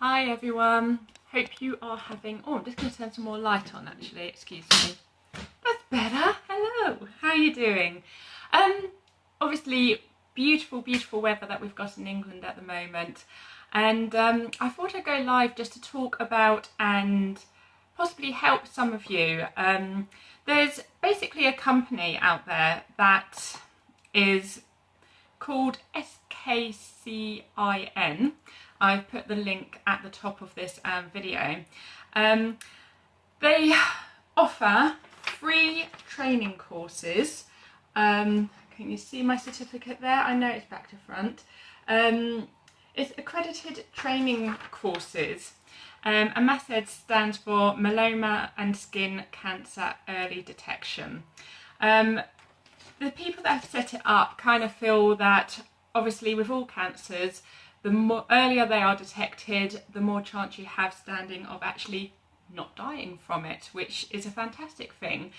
Hi everyone, hope you are having, I'm just going to turn some more light on actually, excuse me. That's better. Hello, how are you doing? Obviously beautiful weather that we've got in England at the moment, and I thought I'd go live just to talk about and possibly help some of you. There's basically a company out there that is called Skcin. I've put the link at the top of this video. They offer free training courses. Can you see my certificate there? I know it's back to front. It's accredited training courses. And Masced stands for Melanoma and Skin Cancer Early Detection. The people that have set it up kind of feel that obviously with all cancers, the more earlier they are detected, the more chance you have standing of actually not dying from it, which is a fantastic thing.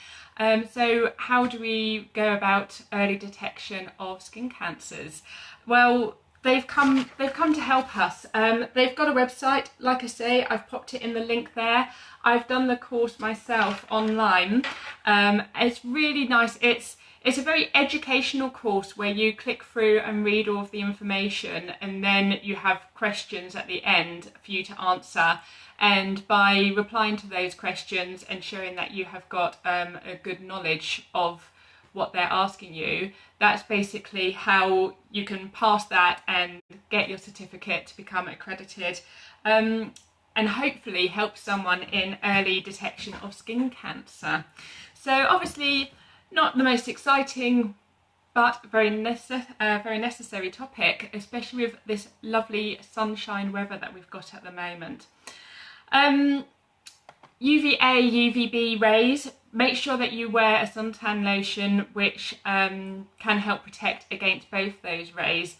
So how do we go about early detection of skin cancers? Well, they've come to help us. They've got a website, like I say, I've popped it in the link there. I've done the course myself online. It's really nice. It's a very educational course where you click through and read all of the information, and then you have questions at the end for you to answer. And by replying to those questions and showing that you have got a good knowledge of what they're asking you, that's basically how you can pass that and get your certificate to become accredited, and hopefully help someone in early detection of skin cancer. So obviously not the most exciting, but very necessary topic, especially with this lovely sunshine weather that we've got at the moment. UVA, UVB rays, make sure that you wear a suntan lotion which can help protect against both those rays.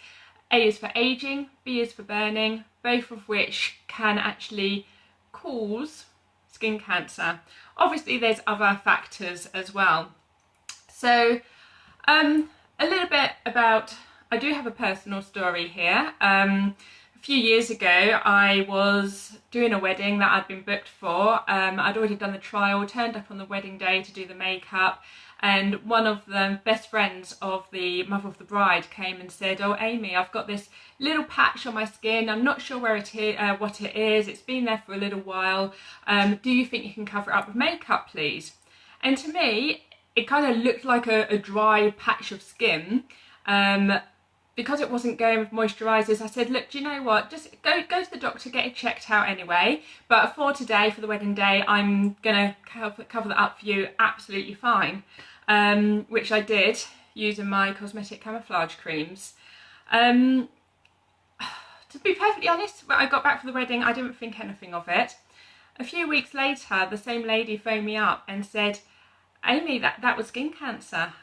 A is for aging, B is for burning, both of which can actually cause skin cancer. Obviously there's other factors as well. So a little bit about, I do have a personal story here. A few years ago I was doing a wedding that I'd been booked for. I'd already done the trial, turned up on the wedding day to do the makeup, and one of the best friends of the mother of the bride came and said, "Oh Amy, I've got this little patch on my skin, I'm not sure where it is, what it is, it's been there for a little while, do you think you can cover it up with makeup please?" And to me it kind of looked like a dry patch of skin. Because it wasn't going with moisturisers, I said, look, do you know what, just go to the doctor, get it checked out anyway, but for today, for the wedding day, I'm going to cover that up for you absolutely fine, which I did using my cosmetic camouflage creams. To be perfectly honest, when I got back from the wedding, I didn't think anything of it. A few weeks later, the same lady phoned me up and said, "Amy, that was skin cancer.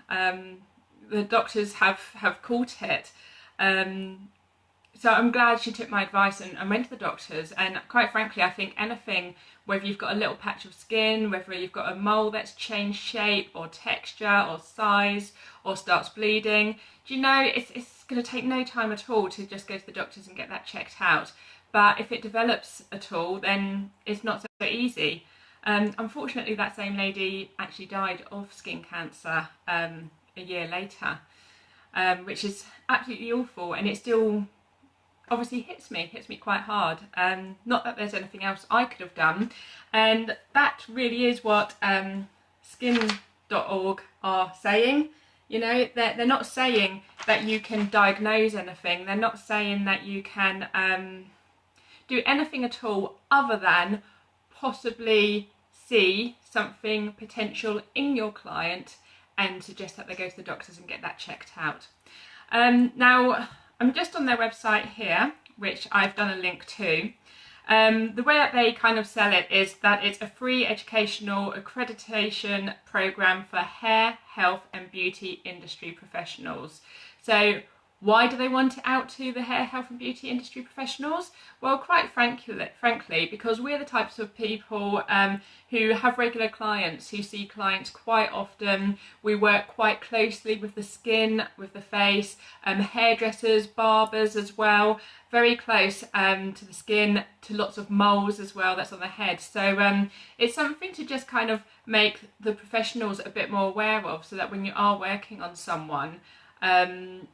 The doctors have caught it." So I'm glad she took my advice and went to the doctors. And quite frankly, I think anything, whether you've got a little patch of skin, whether you've got a mole that's changed shape or texture or size or starts bleeding, do you know, it's going to take no time at all to just go to the doctors and get that checked out. But if it develops at all, then it's not so easy. Unfortunately, that same lady actually died of skin cancer a year later, which is absolutely awful, and it still obviously hits me quite hard. Not that there's anything else I could have done, and that really is what Skcin.org are saying. You know, they're not saying that you can diagnose anything, they're not saying that you can do anything at all other than possibly see something potential in your client and suggest that they go to the doctors and get that checked out. Now, I'm just on their website here, which I've done a link to. The way that they kind of sell it is that it's a free educational accreditation program for hair, health and beauty industry professionals. So Why do they want it out to the hair, health and beauty industry professionals? Well, quite frankly, because we're the types of people who have regular clients, who see clients quite often. We work quite closely with the skin, with the face, hairdressers, barbers as well, very close to the skin, to lots of moles as well that's on the head. So it's something to just kind of make the professionals a bit more aware of, so that when you are working on someone,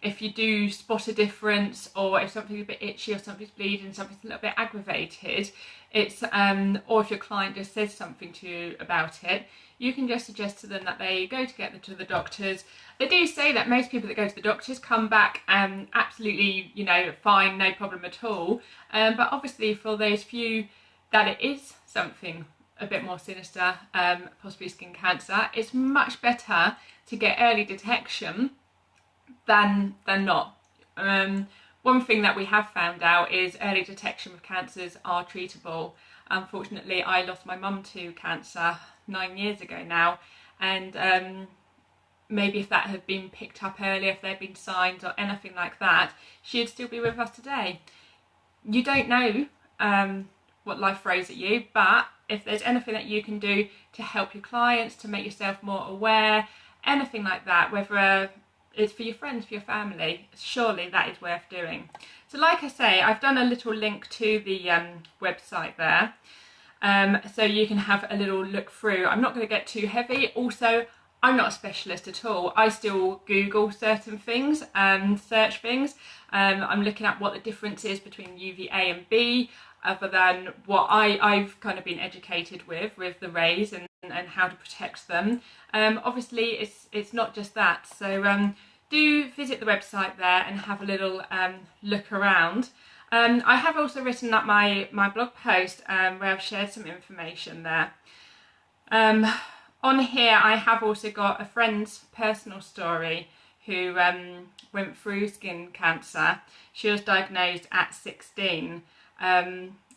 if you do spot a difference, or if something's a bit itchy or something's bleeding, something's a little bit aggravated, it's or if your client just says something to you about it, you can just suggest to them that they go to the doctors. They do say that most people that go to the doctors come back absolutely, you know, fine, no problem at all. But obviously for those few that it is something a bit more sinister, possibly skin cancer, it's much better to get early detection than not. One thing that we have found out is early detection with cancers are treatable. Unfortunately, I lost my mum to cancer 9 years ago now, and maybe if that had been picked up earlier, if there had been signs or anything like that, she'd still be with us today. You don't know what life throws at you, but if there's anything that you can do to help your clients, to make yourself more aware, anything like that, whether it's for your friends, for your family, surely that is worth doing. So like I say, I've done a little link to the website there, so you can have a little look through. I'm not going to get too heavy. Also, I'm not a specialist at all. I still Google certain things and search things. I'm looking at what the difference is between UVA and B, other than what I've kind of been educated with the rays and how to protect them. Obviously, it's not just that. So do visit the website there and have a little look around. I have also written up my blog post where I've shared some information there. On here I have also got a friend's personal story who went through skin cancer. She was diagnosed at 16.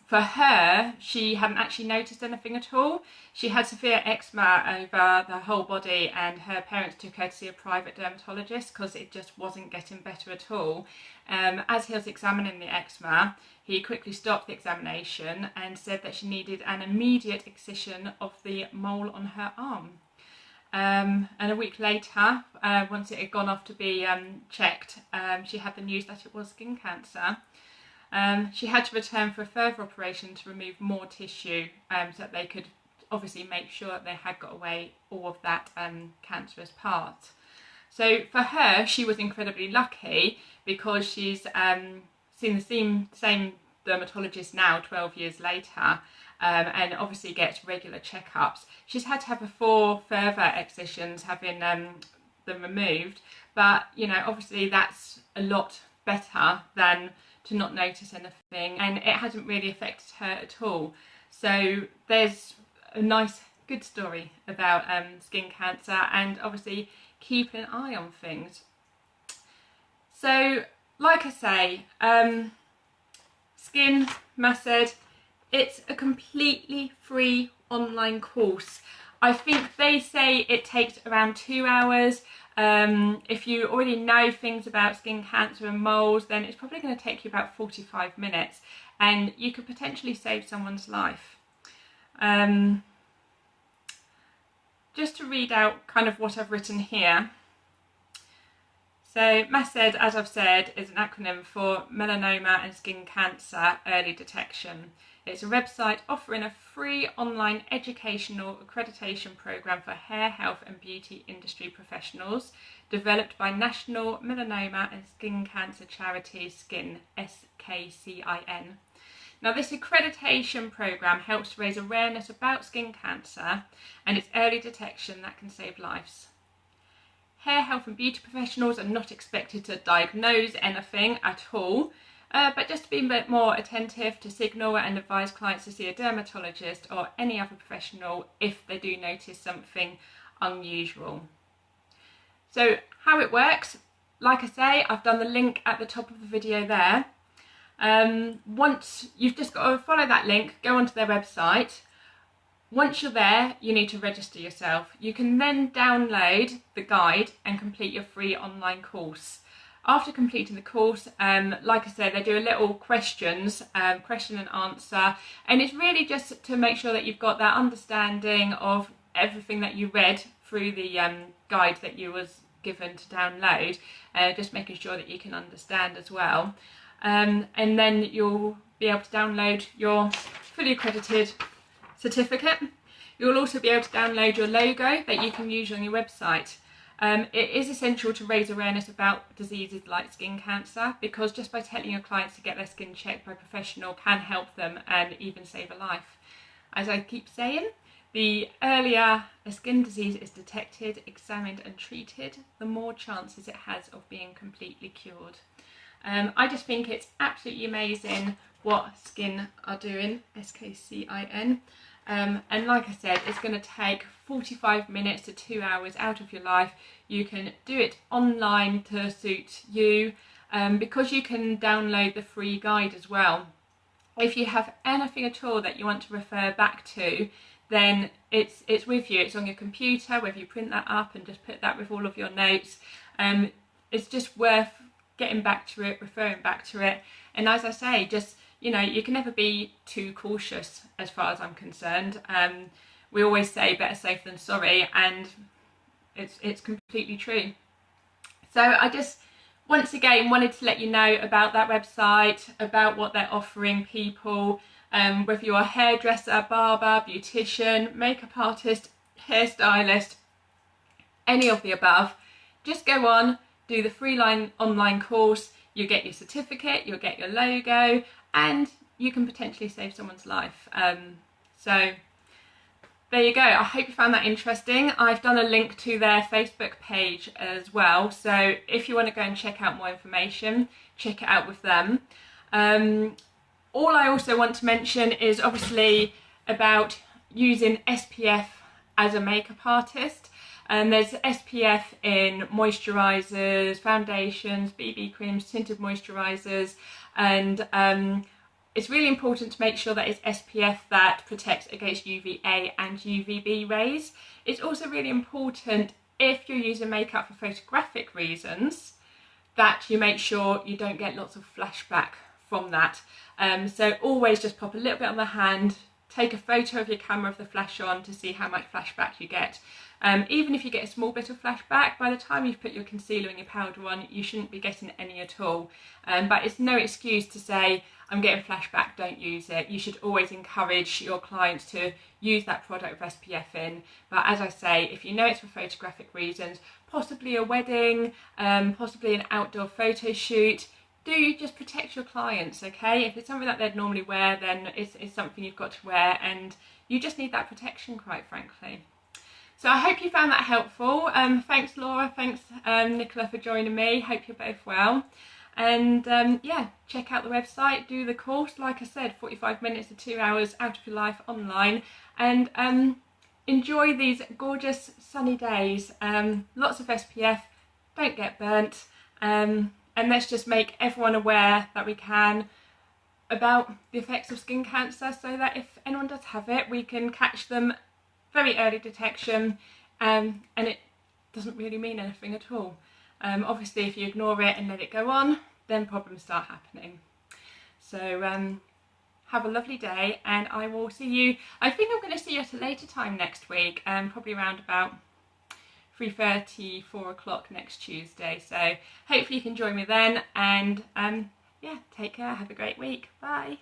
For her, she hadn't actually noticed anything at all. She had severe eczema over the whole body, and her parents took her to see a private dermatologist because it just wasn't getting better at all. As he was examining the eczema, he quickly stopped the examination and said that she needed an immediate excision of the mole on her arm. And a week later, once it had gone off to be checked, she had the news that it was skin cancer. She had to return for a further operation to remove more tissue, so that they could obviously make sure that they had got away all of that cancerous part. So for her, she was incredibly lucky because she's seen the same dermatologist now 12 years later, and obviously gets regular checkups. She's had to have 4 further excisions, having them removed, but you know, obviously that's a lot better than to not notice anything, and it hasn't really affected her at all. So there's a nice, good story about skin cancer, and obviously keeping an eye on things. So like I say, Skcin, Masced, it's a completely free online course. I think they say it takes around 2 hours. If you already know things about skin cancer and moles, then it's probably going to take you about 45 minutes, and you could potentially save someone's life. Just to read out kind of what I've written here. So Masced, as I've said, is an acronym for Melanoma and Skin Cancer Early Detection. It's a website offering a free online educational accreditation programme for hair, health and beauty industry professionals, developed by National Melanoma and Skin Cancer Charity Skcin, Skcin. Now, this accreditation programme helps to raise awareness about skin cancer and its early detection that can save lives. Hair, health and beauty professionals are not expected to diagnose anything at all, but just to be a bit more attentive to signal and advise clients to see a dermatologist or any other professional if they do notice something unusual. So how it works, like I say, I've done the link at the top of the video there. Once you've just got to follow that link, go onto their website. Once you're there, you need to register yourself. You can then download the guide and complete your free online course. After completing the course, like I said, they do a little questions, question and answer, and it's really just to make sure that you've got that understanding of everything that you read through the guide that you was given to download, just making sure that you can understand as well. And then you'll be able to download your fully accredited certificate. You'll also be able to download your logo that you can use on your website. It is essential to raise awareness about diseases like skin cancer, because just by telling your clients to get their skin checked by a professional can help them and even save a life. As I keep saying, the earlier a skin disease is detected, examined and treated, the more chances it has of being completely cured. I just think it's absolutely amazing what Skcin are doing, Skcin. And like I said, it's going to take 45 minutes to 2 hours out of your life. You can do it online to suit you, because you can download the free guide as well. If you have anything at all that you want to refer back to, then it's with you. It's on your computer, whether you print that up and just put that with all of your notes. It's just worth getting back to it, referring back to it. And as I say, just, you know, you can never be too cautious as far as I'm concerned. We always say better safe than sorry, and it's completely true. So I just once again wanted to let you know about that website, about what they're offering people, whether you're a hairdresser, barber, beautician, makeup artist, hairstylist, any of the above. Just go on, do the free online course, you'll get your certificate, you'll get your logo, and you can potentially save someone's life. So there you go. I hope you found that interesting. I've done a link to their Facebook page as well, so if you want to go and check out more information, check it out with them. All I also want to mention is obviously about using SPF as a makeup artist. There's SPF in moisturisers, foundations, BB creams, tinted moisturisers, and it's really important to make sure that it's SPF that protects against UVA and UVB rays. It's also really important, if you're using makeup for photographic reasons, that you make sure you don't get lots of flashback from that. So always just pop a little bit on the hand, take a photo of your camera of the flash on to see how much flashback you get. Even if you get a small bit of flashback, by the time you've put your concealer and your powder on, you shouldn't be getting any at all. But it's no excuse to say, I'm getting flashback, don't use it. You should always encourage your clients to use that product with SPF in. But as I say, if you know it's for photographic reasons, possibly a wedding, possibly an outdoor photo shoot, do just protect your clients, okay? If it's something that they'd normally wear, then it's something you've got to wear, and you just need that protection, quite frankly. So I hope you found that helpful. Thanks Laura, thanks Nicola for joining me. Hope you're both well. And yeah, check out the website, do the course. Like I said, 45 minutes to 2 hours out of your life online. And enjoy these gorgeous sunny days. Lots of SPF, don't get burnt. And let's just make everyone aware that we can about the effects of skin cancer, so that if anyone does have it, we can catch them, very early detection, and it doesn't really mean anything at all. Obviously if you ignore it and let it go on, then problems start happening. So have a lovely day, and I will see you, I think I'm going to see you at a later time next week, probably around about 3:30, 4 o'clock next Tuesday. So hopefully you can join me then, and yeah, take care, have a great week, bye.